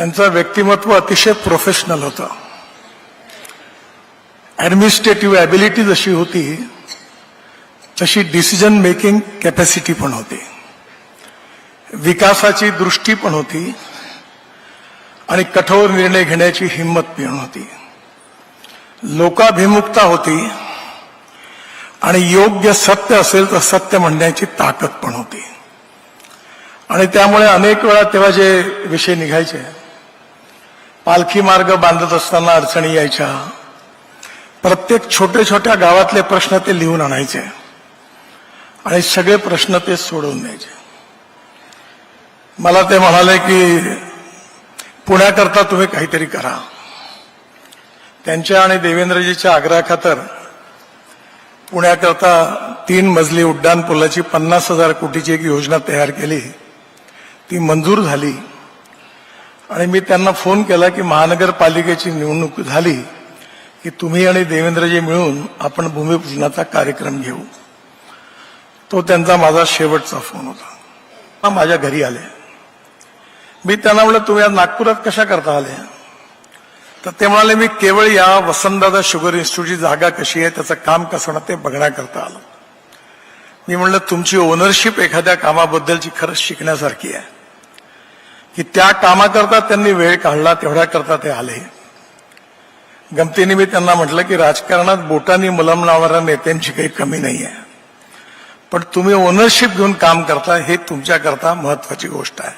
त्यांचं व्यक्तिमत्व अतिशय प्रोफेशनल होतं. ॲडमिनिस्ट्रेटिव्ह ॲबिलिटी जशी होती तशी डिसिजन मेकिंग कॅपॅसिटी पण होती, विकासाची दृष्टी पण होती आणि कठोर निर्णय घेण्याची हिंमत पण होती. लोकाभिमुखता होती आणि योग्य सत्य असेल तर सत्य म्हणण्याची ताकद पण होती. आणि त्यामुळे अनेक वेळा तेव्हा जे विषय निघायचे, पालखी मार्ग बांधत असताना अडचणी यायच्या, प्रत्येक छोट्या छोट्या गावातले प्रश्न ते लिहून आणायचे आणि सगळे प्रश्न ते सोडवून द्यायचे. मला ते म्हणाले की पुण्याकरता तुम्ही काहीतरी करा. त्यांच्या आणि देवेंद्रजीच्या आग्रहाखातर पुण्याकरता 3 मजली उड्डाण पुलाची 50,000 कोटीची एक योजना तयार केली. ती मंजूर झाली आणि मी त्यांना फोन केला की महानगरपालिकेची निवडणूक झाली की तुम्ही आणि देवेंद्रजी मिळून आपण भूमिपूजनाचा कार्यक्रम घेऊ. तो त्यांचा माझा शेवटचा फोन होता. माझ्या घरी आले. मी त्यांना म्हटलं तुम्ही आज नागपुरात कशा करता आले? तर ते म्हणाले मी केवळ या वसंतदादा शुगर इन्स्टिट्यूटची जागा कशी आहे, त्याचं काम कसं होणार ते बघण्याकरता आलो. मी म्हटलं तुमची ओनरशिप एखाद्या कामाबद्दलची खरंच शिकण्यासारखी आहे की त्या कामाकरता त्यांनी वेळ काढला, तेवढ्याकरता ते आले. गमतीने मी त्यांना म्हटलं की राजकारणात बोटांनी मलम लावणाऱ्या नेत्यांची काही कमी नाही आहे, पण तुम्ही ओनरशिप घेऊन काम करता हे तुमच्याकरता महत्वाची गोष्ट आहे.